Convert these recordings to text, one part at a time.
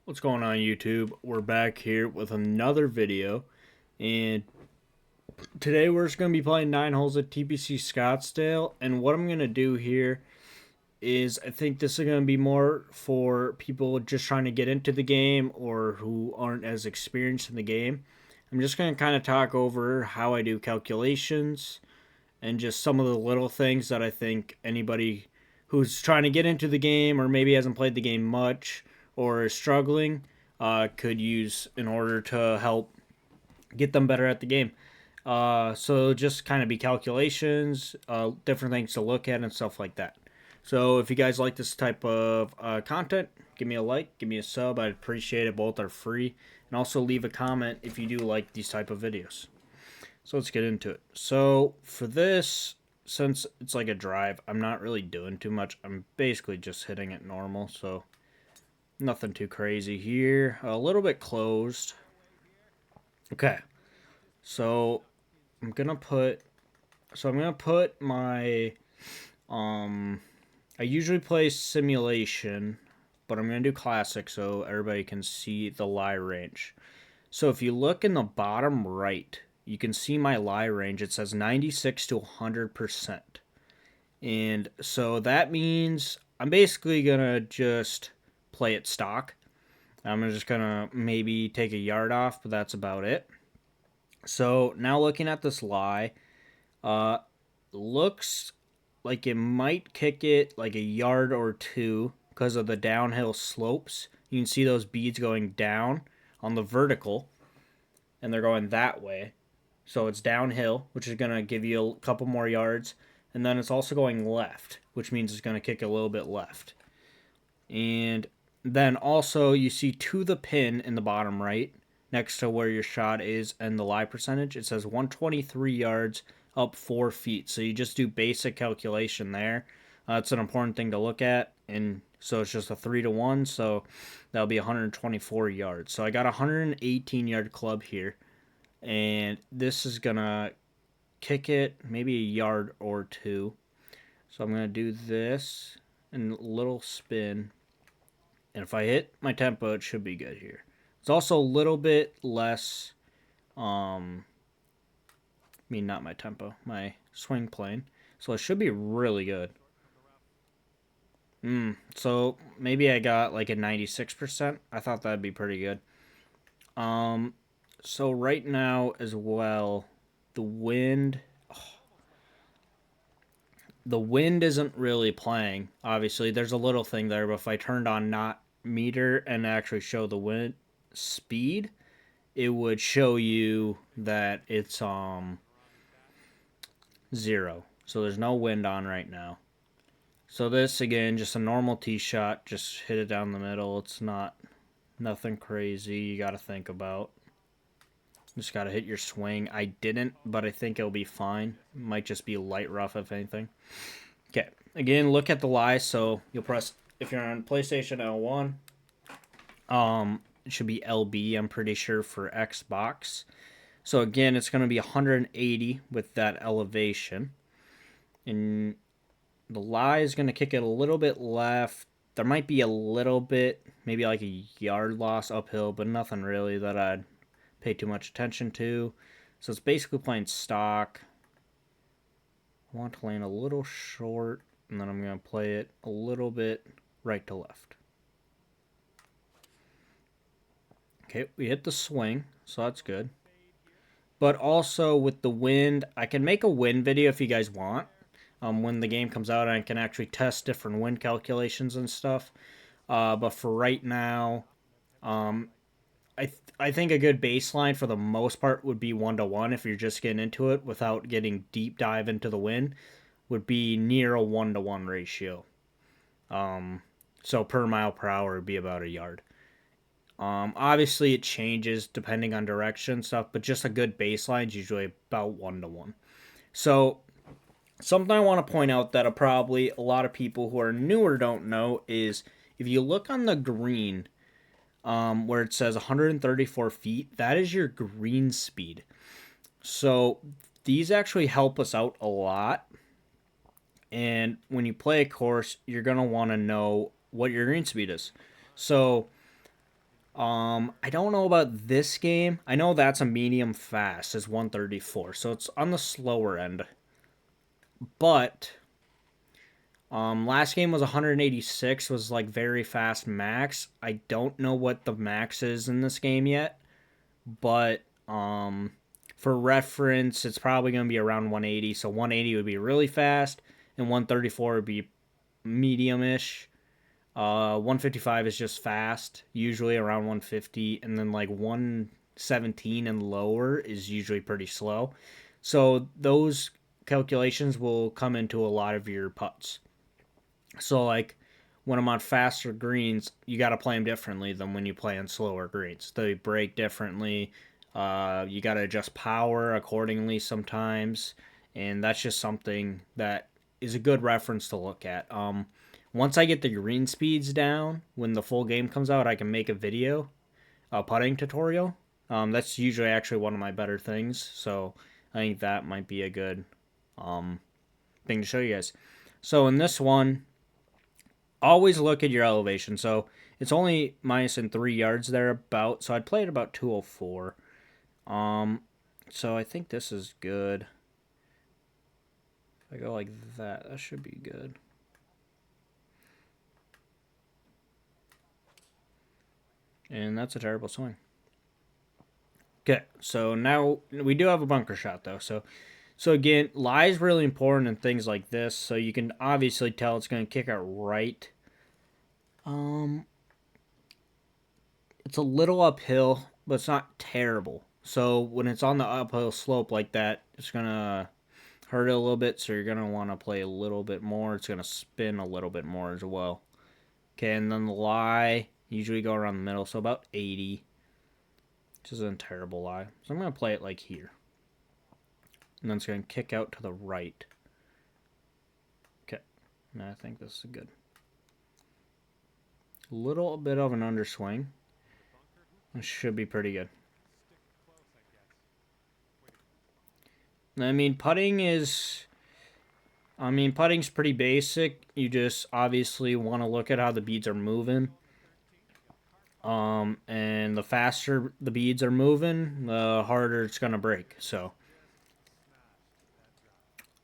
What's going on, YouTube? We're back here with another video, and today we're just going to be playing 9 holes at TPC Scottsdale. And what I'm going to do here is I think this is going to be more for people just trying to get into the game or who aren't as experienced in the game. I'm just going to kind of talk over how I do calculations and just some of the little things that I think anybody who's trying to get into the game or maybe hasn't played the game much or is struggling could use in order to help get them better at the game. So just kind of be calculations, different things to look at, and stuff like that. So if you guys like this type of content, give me a like, give me a sub. I'd appreciate it. Both are free. And also leave a comment if you do like these type of videos. So let's get into it. So for this, since it's like a drive, I'm not really doing too much. I'm basically just hitting it normal. So nothing too crazy here. A little bit closed. Okay. So I'm going to put my I usually play simulation, but I'm going to do classic so everybody can see the lie range. So if you look in the bottom right, you can see my lie range. It says 96 to 100%. And so that means I'm basically going to just play it stock. I'm just going to maybe take a yard off, but that's about it. So now looking at this lie, looks like it might kick it like a yard or two because of the downhill slopes. You can see those beads going down on the vertical, and they're going that way. So it's downhill, which is going to give you a couple more yards. And then it's also going left, which means it's going to kick a little bit left. And then also you see to the pin in the bottom right, next to where your shot is and the lie percentage, it says 123 yards up 4 feet. So you just do basic calculation there. That's an important thing to look at. And so it's just a 3-to-1. So that'll be 124 yards. So I got a 118 yard club here. And this is going to kick it maybe a yard or two. So I'm going to do this and a little spin. And if I hit my tempo, it should be good here. It's also a little bit less, not my tempo, my swing plane. So it should be really good. So maybe I got like a 96%. I thought that'd be pretty good. So right now as well, the wind isn't really playing. Obviously, there's a little thing there, but if I turned on not meter and actually show the wind speed, it would show you that it's 0. So there's no wind on right now. So this again, just a normal tee shot, just hit it down the middle. It's nothing crazy you got to think about. Just got to hit your swing. I didn't, but I think it'll be fine. Might just be light rough if anything. Okay, again, look at the lie. So you'll press, if you're on PlayStation L1, it should be LB, I'm pretty sure, for Xbox. So again, it's going to be 180 with that elevation. And the lie is going to kick it a little bit left. There might be a little bit, maybe like a yard loss uphill, but nothing really that I'd pay too much attention to. So it's basically playing stock. I want to land a little short, and then I'm going to play it a little bit right to left. Okay, we hit the swing, so that's good. But also with the wind, I can make a wind video if you guys want. When the game comes out, I can actually test different wind calculations and stuff. But for right now, I think a good baseline for the most part would be 1-to-1 if you're just getting into it without getting deep dive into the wind, would be near a 1-to-1 ratio. So per mile per hour would be about a yard. Obviously it changes depending on direction stuff, but just a good baseline is usually about 1-to-1. So something I want to point out that probably a lot of people who are newer don't know is if you look on the green, where it says 134 feet, that is your green speed. So these actually help us out a lot. And when you play a course, you're going to want to know what your green speed is. So I don't know about this game. I know that's a medium fast. It's 134, so it's on the slower end. But last game was 186, was like very fast max. I don't know what the max is in this game yet, but for reference, it's probably going to be around 180. So 180 would be really fast, and 134 would be medium-ish. 155 is just fast, usually around 150, and then like 117 and lower is usually pretty slow. So those calculations will come into a lot of your putts. So like when I'm on faster greens, you got to play them differently than when you play on slower greens. They break differently. You got to adjust power accordingly sometimes, and that's just something that is a good reference to look at. Once I get the green speeds down, when the full game comes out, I can make a video, a putting tutorial. That's usually actually one of my better things, so I think that might be a good thing to show you guys. So in this one, always look at your elevation. So it's only minus in 3 yards there about. So I'd play it about 204. So I think this is good. If I go like that, that should be good. And that's a terrible swing. Okay, so now we do have a bunker shot though. So again, lie is really important in things like this. So you can obviously tell it's going to kick out right. It's a little uphill, but it's not terrible. So when it's on the uphill slope like that, it's going to hurt it a little bit. So you're going to want to play a little bit more. It's going to spin a little bit more as well. Okay, and then the lie, usually go around the middle. So about 80. Which isn't a terrible lie. So I'm going to play it like here. And then it's going to kick out to the right. Okay, and I think this is good. A little bit of an underswing. This should be pretty good. I mean, putting's pretty basic. You just obviously want to look at how the beads are moving. And the faster the beads are moving, the harder it's going to break. So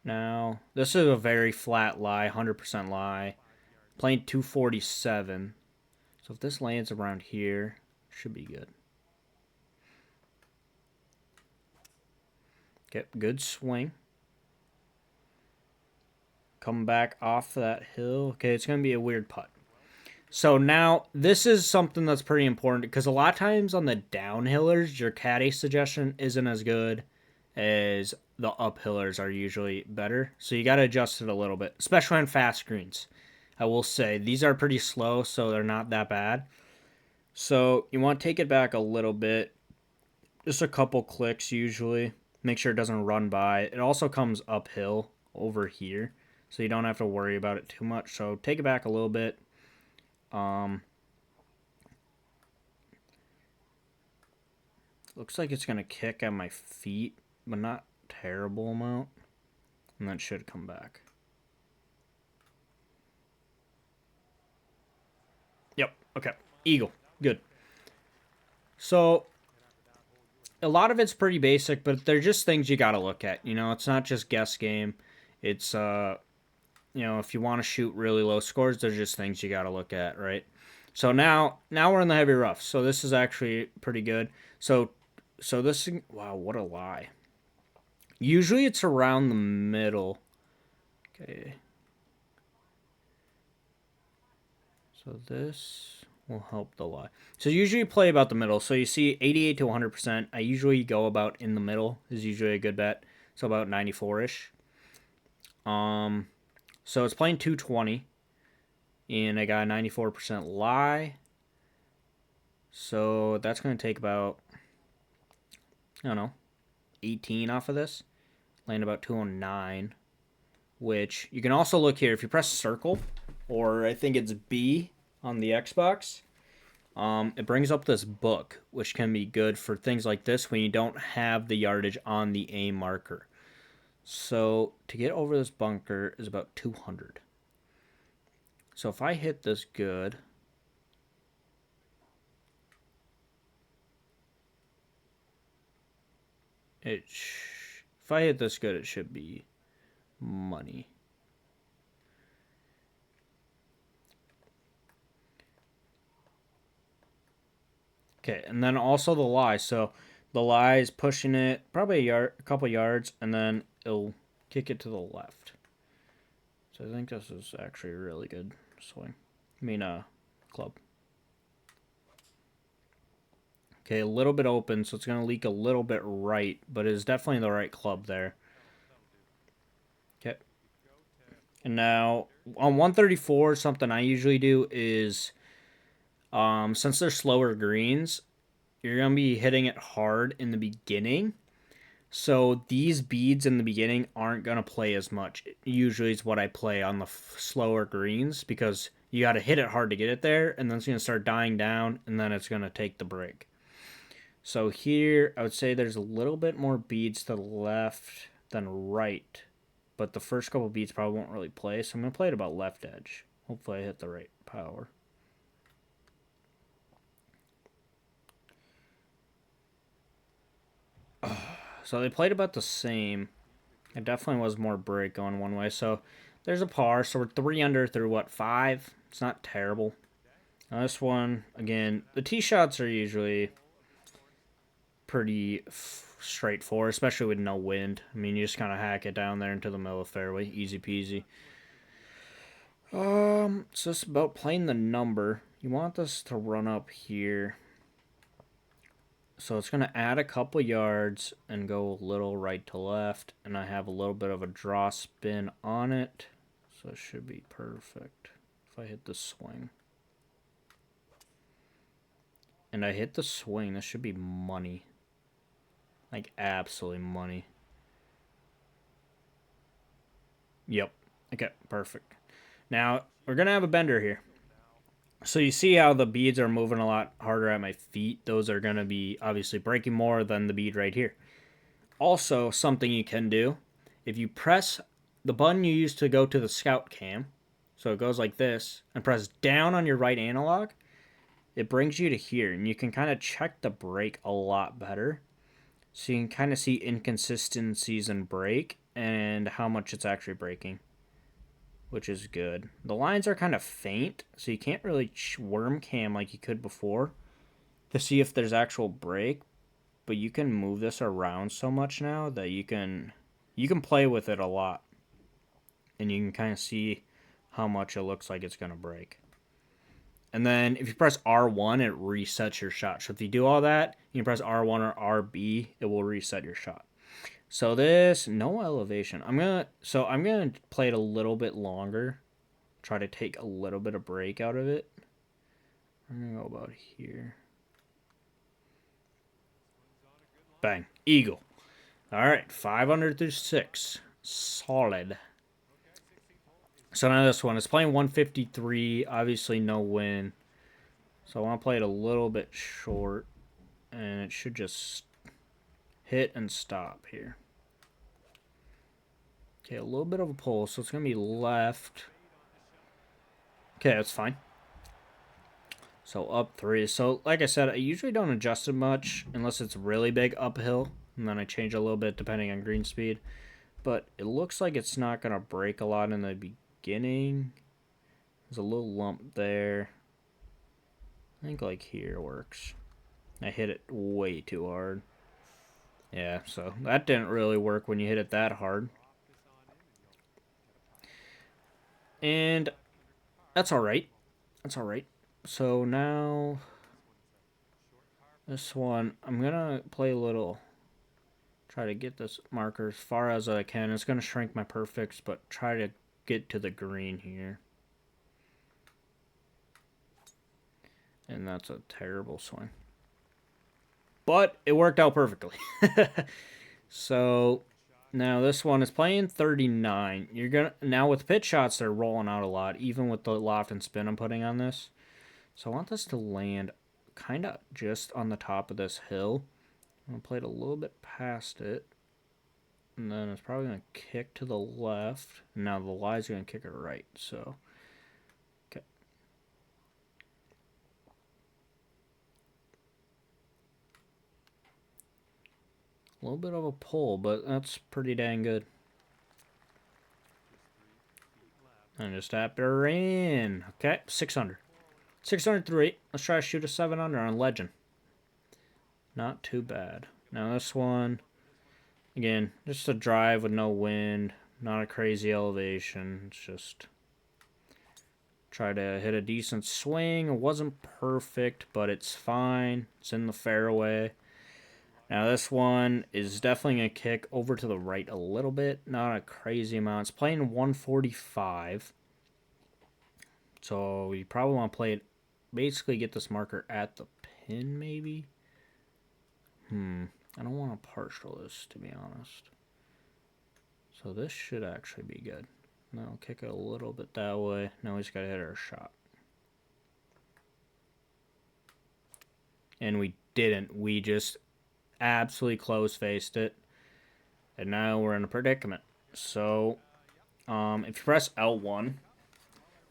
now, this is a very flat lie, 100% lie. Playing 247. So if this lands around here, should be good. Okay, good swing. Come back off that hill. Okay, it's going to be a weird putt. So now, this is something that's pretty important because a lot of times on the downhillers, your caddy suggestion isn't as good as the uphillers are usually better. So you got to adjust it a little bit, especially on fast greens. I will say, these are pretty slow, so they're not that bad. So you want to take it back a little bit. Just a couple clicks usually. Make sure it doesn't run by. It also comes uphill over here, so you don't have to worry about it too much. So take it back a little bit. Looks like it's going to kick at my feet, but not terrible amount. And that should come back. Yep, okay. Eagle. Good. So, a lot of it's pretty basic, but they're just things you got to look at. You know, it's not just guess game. It's, you know, if you want to shoot really low scores, there's just things you got to look at, right? So now we're in the heavy rough. So this is actually pretty good. So this, wow, what a lie. Usually it's around the middle. Okay. So this will help the lie. So usually play about the middle. So you see 88 to 100%. I usually go about in the middle is usually a good bet. So about 94-ish. So it's playing 220. And I got a 94% lie. So that's going to take about, I don't know, 18 off of this. Land about 209. Which, you can also look here. If you press circle, or I think it's B on the Xbox, it brings up this book, which can be good for things like this when you don't have the yardage on the A marker. So to get over this bunker is about 200. So if I hit this good, If I hit this good, it should be money. Okay, and then also the lie. So the lie is pushing it probably a couple yards, and then it'll kick it to the left. So I think this is actually a really good swing. I mean, club. Okay, a little bit open, so it's going to leak a little bit right, but it's definitely the right club there. Okay. And now, on 134, something I usually do is, since they're slower greens, you're going to be hitting it hard in the beginning. So these beads in the beginning aren't going to play as much. Usually is what I play on the slower greens because you got to hit it hard to get it there, and then it's going to start dying down, and then it's going to take the break. So here, I would say there's a little bit more beads to the left than right, but the first couple beads probably won't really play, so I'm going to play it about left edge. Hopefully I hit the right power. So they played about the same. It definitely was more break going one way. So there's a par. So we're 3 under through what, 5? It's not terrible. Now this one, again, the tee shots are usually pretty straightforward, especially with no wind. I mean, you just kind of hack it down there into the middle of the fairway. Easy peasy. So it's about playing the number. You want this to run up here. So it's going to add a couple yards and go a little right to left. And I have a little bit of a draw spin on it. So it should be perfect if I hit the swing. And I hit the swing. This should be money. Like absolutely money. Yep. Okay, perfect. Now, we're going to have a bender here. So you see how the beads are moving a lot harder at my feet. Those are going to be obviously breaking more than the bead right here. Also, something you can do, if you press the button you use to go to the scout cam, so it goes like this, and press down on your right analog, it brings you to here, and you can kind of check the break a lot better. So you can kind of see inconsistencies in break and how much it's actually breaking, which is good. The lines are kind of faint, so you can't really worm cam like you could before to see if there's actual break, but you can move this around so much now that you can play with it a lot, and you can kind of see how much it looks like it's going to break. And then if you press R1, it resets your shot. So if you do all that, you can press R1 or RB, it will reset your shot. So this, no elevation. I'm gonna play it a little bit longer. Try to take a little bit of break out of it. I'm gonna go about here. Bang. Eagle. Alright, 500 through 6. Solid. So now this one is playing 153. Obviously no win. So I want to play it a little bit short. And it should just hit and stop here. Okay, a little bit of a pull. So it's going to be left. Okay, that's fine. So up 3. So like I said, I usually don't adjust it much unless it's really big uphill. And then I change a little bit depending on green speed. But it looks like it's not going to break a lot in the beginning. There's a little lump there. I think like here works. I hit it way too hard. Yeah, so that didn't really work when you hit it that hard. And that's alright. That's alright. So now this one, I'm going to play a little. Try to get this marker as far as I can. It's going to shrink my perfects, but try to get to the green here. And that's a terrible swing. But it worked out perfectly. So now this one is playing 39. You're gonna now with pitch shots, they're rolling out a lot, even with the loft and spin I'm putting on this. So I want this to land kind of just on the top of this hill. I'm gonna play it a little bit past it. And then it's probably going to kick to the left. Now the lie's going to kick it right. So, okay. A little bit of a pull, but that's pretty dang good. And just tap her in. Okay, 600. 600 through 8. Let's try to shoot a 7 under on Legend. Not too bad. Now this one, again, just a drive with no wind. Not a crazy elevation. It's just try to hit a decent swing. It wasn't perfect, but it's fine. It's in the fairway. Now this one is definitely going to kick over to the right a little bit. Not a crazy amount. It's playing 145. So you probably want to play it, basically get this marker at the pin maybe. I don't want to partial this, to be honest. So this should actually be good. Now kick it a little bit that way. Now we just got to hit our shot. And we didn't. We just absolutely close-faced it. And now we're in a predicament. So, if you press L1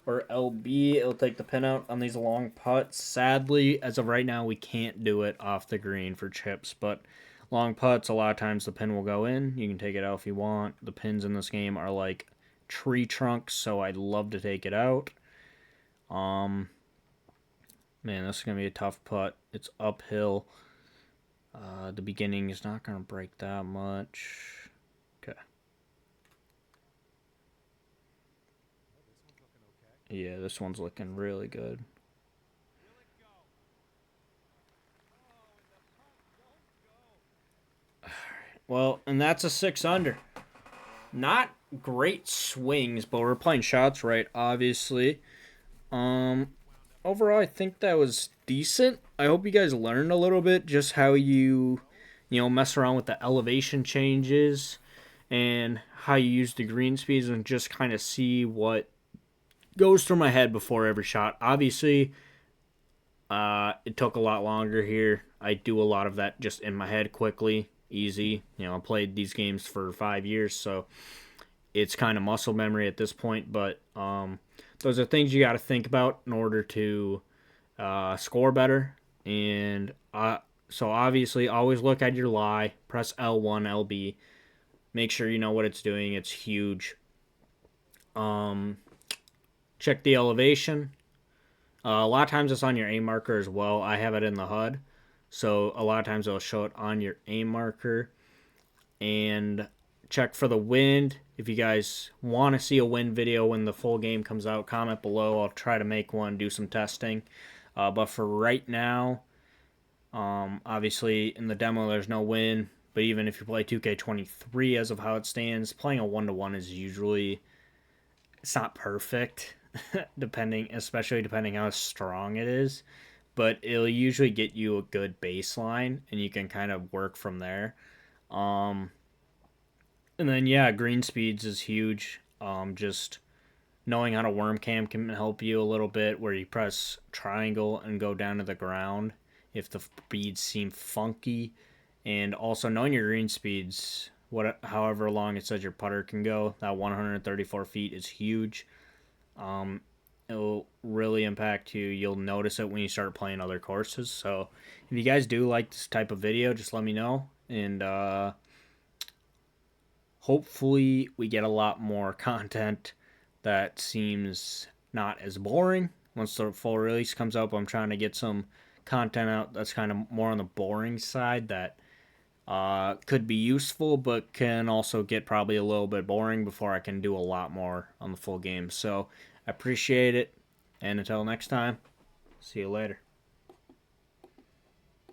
or LB, it'll take the pin out on these long putts. Sadly, as of right now, we can't do it off the green for chips. But long putts, a lot of times the pin will go in. You can take it out if you want. The pins in this game are like tree trunks, so I'd love to take it out. Man, this is going to be a tough putt. It's uphill. The beginning is not going to break that much. Okay. Yeah, this one's looking really good. Well, and that's a 6 under. Not great swings, but we're playing shots right, obviously. Overall, I think that was decent. I hope you guys learned a little bit just how you mess around with the elevation changes and how you use the green speeds and just kind of see what goes through my head before every shot. Obviously, it took a lot longer here. I do a lot of that just in my head quickly, easy. I played these games for 5 years, so it's kind of muscle memory at this point. But those are things you got to think about in order to score better. And so obviously, always look at your lie. Press L1, LB. Make sure you know what it's doing. It's huge. Check the elevation. A lot of times it's on your aim marker as well. I have it in the HUD. So a lot of times it'll show it on your aim marker. And check for the wind. If you guys want to see a wind video when the full game comes out, comment below. I'll try to make one, do some testing. But for right now, obviously in the demo there's no wind. But even if you play 2K23 as of how it stands, playing a 1-to-1 is usually, it's not perfect. especially depending how strong it is, but it'll usually get you a good baseline and you can kind of work from there. And then green speeds is huge. Just knowing how to worm cam can help you a little bit, where you press triangle and go down to the ground if the speeds seem funky, and also knowing your green speeds, however long it says your putter can go. That 134 feet is huge. It'll really impact you. You'll notice it when you start playing other courses. So if you guys do like this type of video, just let me know. And hopefully we get a lot more content that seems not as boring. Once the full release comes up, I'm trying to get some content out that's kind of more on the boring side that could be useful, but can also get probably a little bit boring before I can do a lot more on the full game. So I appreciate it, and until next time, see you later.